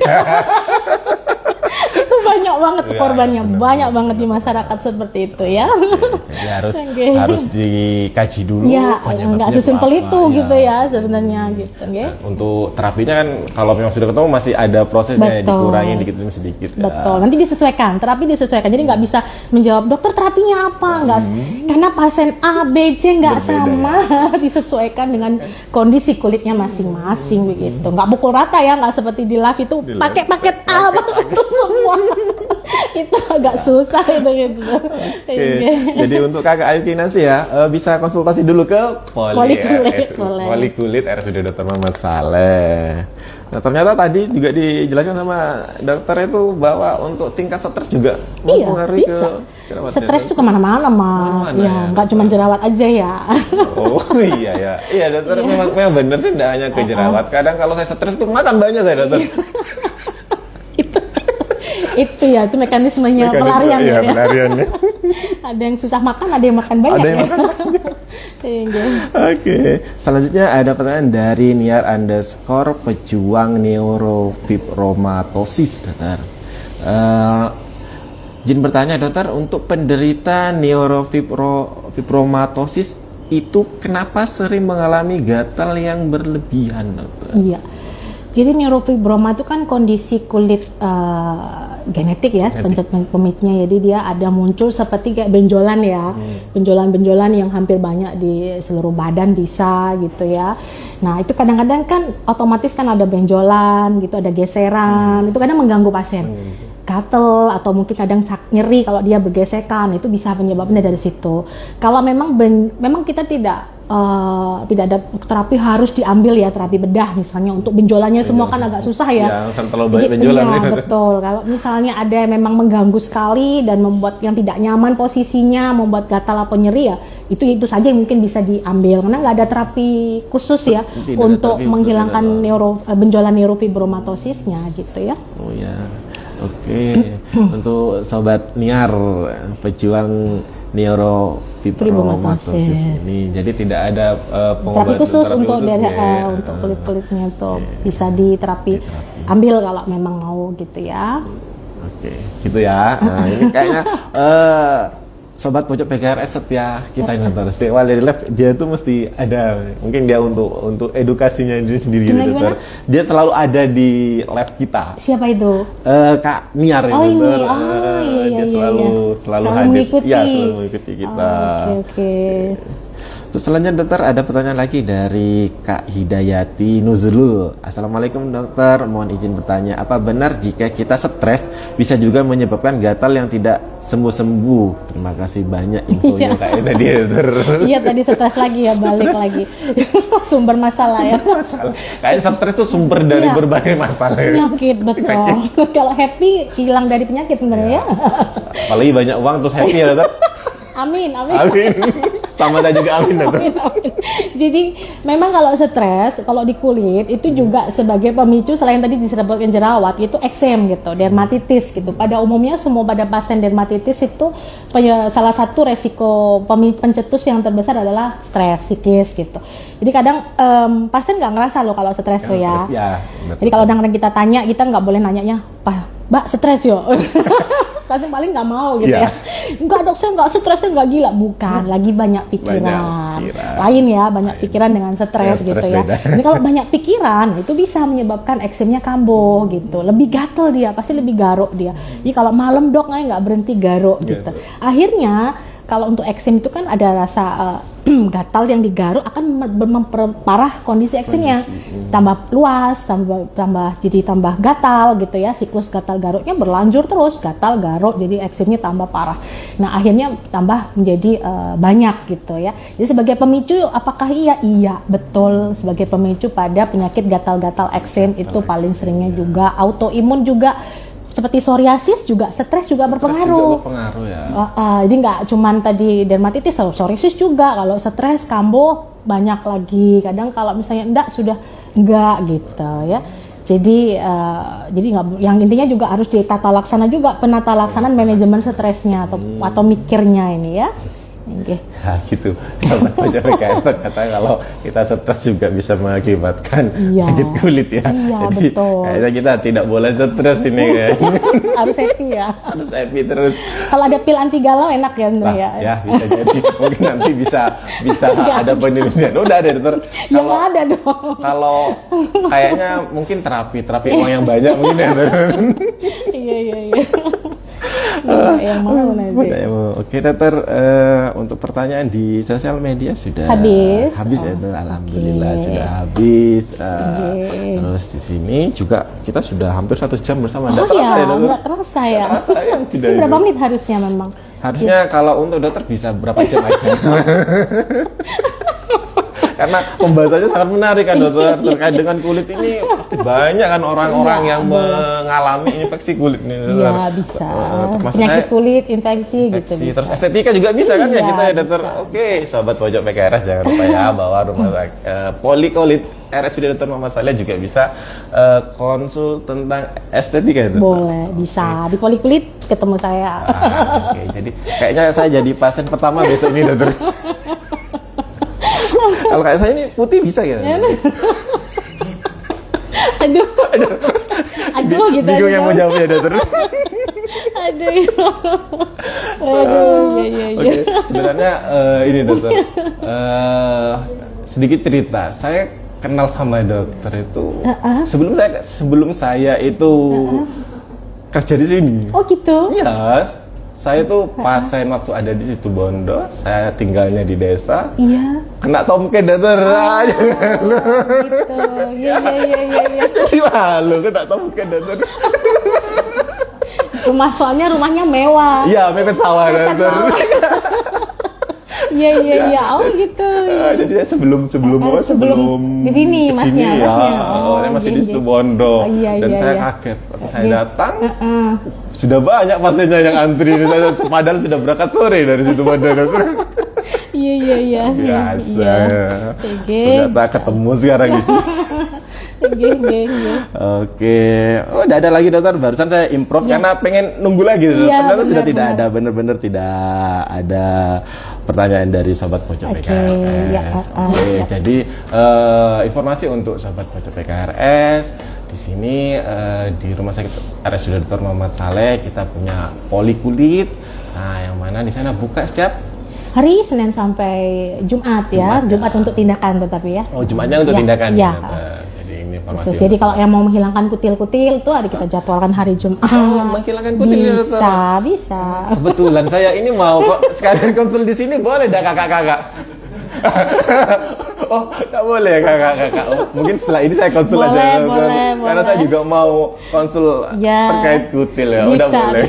Itu banyak banget Iya, korbannya, benar, banyak benar, banget di masyarakat seperti itu ya. Jadi harus dikaji dulu Ya, penyebabnya nggak itu sesimpel apa. itu Iya. gitu ya sebenarnya gitu. Nah, untuk terapinya kan kalau memang sudah ketemu masih ada prosesnya, Betul. dikurangin dikit demi sedikit. Ya. Betul, nanti disesuaikan, terapi disesuaikan. Jadi nggak bisa menjawab dokter terapinya apa, nggak, karena pasien A, B, C nggak Berbeda, sama, disesuaikan dengan kondisi kulitnya masing-masing begitu. Nggak pukul rata ya, nggak seperti di live itu Di live, pakai paket A banget tuh semua. Itu agak susah itu gitu. Oke, jadi untuk Kakak Ayu Kinasi ya, bisa konsultasi dulu ke Polikulit RSUD Dr. Muhammad Saleh. Nah, ternyata tadi juga dijelaskan sama dokter itu bahwa untuk tingkat stres juga Iya, mempengaruhi ke bisa. jerawat. Stres tuh kemana-mana mas, Kemana-mana, ya ya. nggak cuma jerawat aja ya. Oh iya ya, iya dokter memang benar sih, tidak hanya ke jerawat. Kadang kalau saya stres tuh makan banyak saya dokter. Itu ya, itu mekanismenya pelarian Iya, ya. pelariannya. Ada yang susah makan, ada yang makan banyak. Ada yang ya. makan Sehingga. Oke, selanjutnya ada pertanyaan dari Niar_pejuang neurofibromatosis, dokter. Izin bertanya, dokter, untuk penderita neurofibromatosis itu kenapa sering mengalami gatal yang berlebihan, dokter? Iya. Jadi neurofibroma itu kan kondisi kulit genetik ya, pemicunya. Jadi dia ada muncul seperti kayak benjolan ya, benjolan-benjolan yang hampir banyak di seluruh badan bisa gitu ya. Nah itu kadang-kadang kan otomatis kan ada benjolan gitu, ada geseran, itu kadang mengganggu pasien. Gatel atau mungkin kadang nyeri kalau dia bergesekan, itu bisa penyebabnya dari situ. Kalau memang kita tidak ada terapi harus diambil ya, terapi bedah misalnya untuk benjolannya semua kan agak susah ya. Ya, kan terlalu banyak benjolan iya, ya. betul. Kalau misalnya ada yang memang mengganggu sekali dan membuat yang tidak nyaman posisinya, membuat gatal atau nyeri ya, itu saja yang mungkin bisa diambil karena nggak ada terapi khusus ya Tidak ada untuk terapi khusus, menghilangkan benjolan neurofibromatosisnya gitu ya. Oh ya, oke. Untuk sobat Niar, pejuang neurofibromatosis ini, jadi tidak ada Terapi khusus untuk ya. untuk kulit-kulitnya itu bisa diterapi, ambil kalau memang mau gitu ya. Oke, gitu ya. Nah, ini kayaknya sobat pojok PKRS setia kita ini nonton setiap kali dari live, dia tuh mesti ada, mungkin dia untuk edukasinya diri sendiri gitu, dokter. Dia selalu ada di live kita. Siapa itu? Kak Niar Oh, ini, dokter. iya, Dia selalu hadir. mengikuti. Ya, selalu mengikuti kita. Oke. Terus selanjutnya dokter, ada pertanyaan lagi dari Kak Hidayati Nuzulul. Assalamualaikum dokter, mohon izin bertanya, apa benar jika kita stres bisa juga menyebabkan gatal yang tidak sembuh-sembuh? Terima kasih banyak infonya Kak tadi dokter. Iya tadi stres lagi ya, balik lagi sumber masalah ya. Kayaknya stres itu sumber dari Iya. berbagai masalah. Penyakit betul. Kalau happy hilang dari penyakit sebenarnya ya. Apalagi banyak uang terus happy ya dokter. Amin. Amin. Sama aja juga amin dokter. Amin. Jadi memang kalau stres, kalau di kulit itu juga sebagai pemicu selain tadi disebutkan jerawat, itu eksem gitu, dermatitis gitu. Pada umumnya semua pada pasien dermatitis itu salah satu resiko pencetus yang terbesar adalah stres psikis gitu. Jadi kadang pasien nggak ngerasa loh kalau stres tuh ya. Jadi kalau kadang-kadang kita tanya, kita nggak boleh nanyanya, Mbak stres yo. Paling nggak mau gitu ya. Enggak dok, saya nggak stres, saya nggak gila. Bukan, lagi banyak pikiran. Lain ya, banyak pikiran dengan stres gitu ya. Ini kalau banyak pikiran, itu bisa menyebabkan eksemnya kambuh gitu. Lebih gatel dia, pasti lebih garuk dia. Jadi kalau malam dok, nggak berhenti garuk gitu. Akhirnya, kalau untuk eksem itu kan ada rasa gatal yang digaruk akan memperparah kondisi eksemnya, tambah luas, jadi tambah gatal gitu ya, siklus gatal garuknya berlanjut terus, gatal garuk, jadi eksemnya tambah parah. Nah akhirnya tambah menjadi banyak gitu ya. Jadi sebagai pemicu, apakah iya betul sebagai pemicu pada penyakit gatal-gatal eksem itu paling seringnya juga autoimun juga. Seperti psoriasis juga, stres juga berpengaruh. Ya. Jadi nggak cuman tadi dermatitis, psoriasis juga. Kalau stres, kambuh banyak lagi. Kadang kalau misalnya enggak gitu ya. Jadi nggak, yang intinya juga harus ditata laksana juga, penata laksanaan manajemen stresnya atau mikirnya ini ya. Nggih. Ya gitu, sobat pojok PKRS ternyata kalau kita stres juga bisa mengakibatkan Iya. sakit kulit ya. Iya, Jadi betul. kayaknya kita tidak boleh stres ini kan. Harus happy ya. Harus happy terus. Kalau ada pil anti galau enak ya Andre Nah, ya. ya bisa jadi mungkin nanti bisa Nggak ada penelitian. Udah ada dokter. Ya nggak ada dong. Kalau kayaknya mungkin terapi uang yang banyak mungkin ya. Iya. Yang mana nanti? Oke dokter, untuk pertanyaan di sosial media sudah Habis. ya dokter. Alhamdulillah sudah habis. Terus di sini juga kita sudah hampir 1 jam bersama. Oh Nggak terasa ya, dokter? nggak terasa ya. Nggak terasa ya, sudah Ini berapa itu. menit harusnya memang? Harusnya kalau untuk dokter bisa berapa jam aja. Karena pembahasannya sangat menarik kan dokter, terkait dengan kulit ini pasti banyak kan orang-orang Iya, yang mengalami infeksi kulit nih dokter. Iya bisa. Termasuk Penyakit saya kulit, infeksi gitu infeksi, bisa. terus estetika juga bisa kan ya Iya, kita ya dokter. bisa. Oke, sobat pojok PKRS jangan lupa ya bahwa rumah sakit Polikulit RSUD Dr. Muhammad Saleh juga bisa konsul tentang estetika ya dokter. Boleh, bisa. Di Polikulit ketemu saya. Oke, jadi kayaknya saya jadi pasien pertama besok ini dokter. Kalau kayak saya ini putih bisa ya? Aduh gitu Bingung aja. yang mau jawab ya dokter. Aduh. Iya. Oke, sebenarnya ini dokter, sedikit cerita. Saya kenal sama dokter itu sebelum saya itu kerja di sini. Oh gitu. Iya, saya tuh pasien waktu ada di situ Bondo. Saya tinggalnya di desa. Iya. Kena tomcat dokter. Gitu. Iya. Jadi malu kena tomcat dokter. Soalnya rumahnya mewah. Iya, mepet sawah dokter. Iya. Oh gitu. Jadi saya sebelum di sini, masnya. ya, Oh, saya masih di gini. situ Bondo. Oh, iya, Dan iya, saya iya. kaget waktu saya datang. Sudah banyak pasiennya yang antri. Padahal sudah berangkat sore dari situ Bondo dokter. Iya. Biasa. Oke. Ternyata ketemu sekarang di sini. Oke. Oke. Oh, udah ada lagi dokter. Barusan saya improv karena pengen nunggu lagi. Iya, Ternyata sudah benar, tidak ada, benar-benar tidak ada pertanyaan dari sobat pojok Oke, PKRS. ya, Oke, ya. jadi informasi untuk sobat pojok PKRS di sini di Rumah Sakit RSUD Dr. Muhammad Saleh kita punya polikulit. Nah, yang mana di sana buka setiap Hari Senin sampai Jumat ya. Jumat untuk tindakan tetapi ya. Jumatnya untuk Ya, tindakan. ya. Jadi ini informasi. Khusus. Jadi kalau yang mau menghilangkan kutil-kutil itu ada kita jadwalkan hari Jumat. menghilangkan kutil ya, dokter? Bisa. Kebetulan saya ini mau kok sekalian konsul di sini, boleh dah kakak-kakak? Oh, tak boleh ya kakak-kakak. Oh, mungkin setelah ini saya konsul Boleh, aja. boleh, Karena saya juga mau konsul Ya. terkait kutil ya. Udah boleh.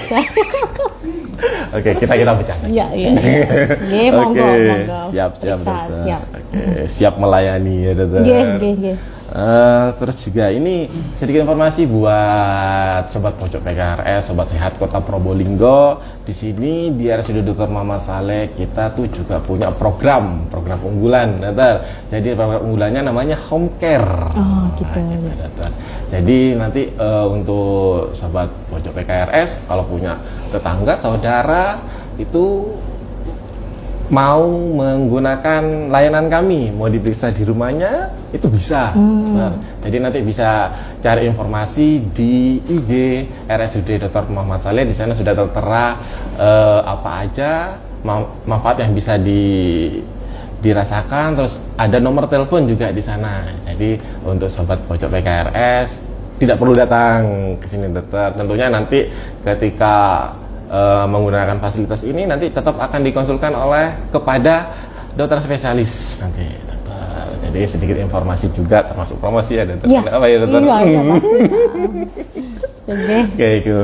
Oke, kita bercanda. Iya. Monggo. Siap Periksa, dokter. Siap. Oke, siap melayani ya dokter. Nggih. Terus juga ini sedikit informasi buat sobat pojok PKRS, sobat sehat Kota Probolinggo. Di sini di RSUD Dr. Muhammad Saleh kita tuh juga punya program unggulan, dokter. Jadi program unggulannya namanya Home Care. Oh, gitu. Dokter. Jadi nanti untuk sobat pojok PKRS kalau punya tetangga, saudara itu mau menggunakan layanan kami, mau diperiksa di rumahnya, itu bisa. Nah, jadi nanti bisa cari informasi di IG RSUD Dr. Muhammad Saleh. Di sana sudah tertera apa aja manfaat yang bisa dirasakan. Terus ada nomor telepon juga di sana. Jadi untuk sobat pojok PKRS tidak perlu datang ke sini dokter. Tentunya nanti ketika menggunakan fasilitas ini nanti tetap akan dikonsulkan kepada dokter spesialis nanti dokter. Jadi sedikit informasi juga termasuk promosi ya dokter. Iya. Apa ya dokter? Iya, pasti. Oke, itu.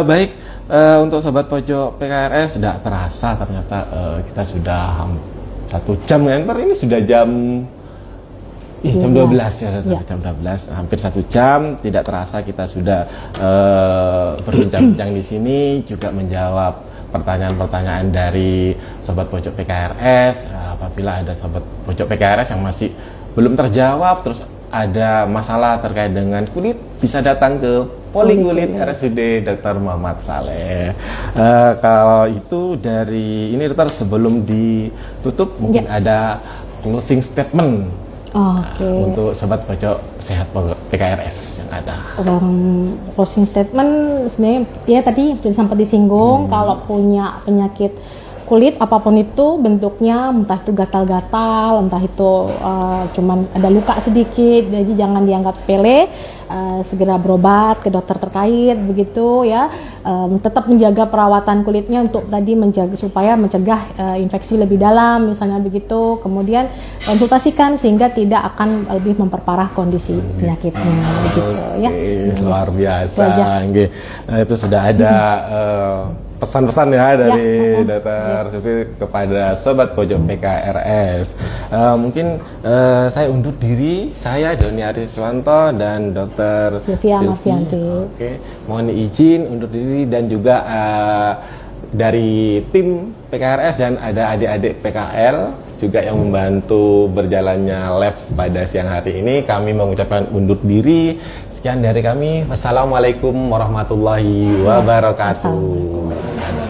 Baik, untuk sobat pojok PKRS tidak terasa ternyata kita sudah 1 jam kan? Ini sudah jam 12 ya, Ya. jam 12, hampir 1 jam. Tidak terasa kita sudah berbincang-bincang di sini, juga menjawab pertanyaan-pertanyaan dari sobat pojok PKRS. Apabila ada sobat pojok PKRS yang masih belum terjawab, terus ada masalah terkait dengan kulit, bisa datang ke Polikulit RSUD Dr. Muhammad Saleh. Kalau itu dari ini dokter, sebelum ditutup mungkin ada closing statement untuk sobat pojok sehat PKRS yang ada. Closing statement sebenarnya ya tadi sudah sempat disinggung, kalau punya penyakit kulit apapun itu bentuknya, entah itu gatal-gatal, entah itu cuman ada luka sedikit, jadi jangan dianggap sepele, segera berobat ke dokter terkait begitu ya. Tetap menjaga perawatan kulitnya untuk tadi menjaga supaya mencegah infeksi lebih dalam misalnya begitu. Kemudian konsultasikan sehingga tidak akan lebih memperparah kondisi penyakitnya begitu ya. Luar biasa. Itu sudah ada pesan-pesan ya dari Dr. Sufi kepada sobat pojok PKRS. Mungkin saya undur diri, saya Doni Ariswanto dan Dr. Sylvia Mafianti. Oke, mohon izin undur diri, dan juga dari tim PKRS dan ada adik-adik PKL juga yang membantu berjalannya live pada siang hari ini, kami mengucapkan undur diri. Sekian dari kami. Wassalamualaikum warahmatullahi wabarakatuh.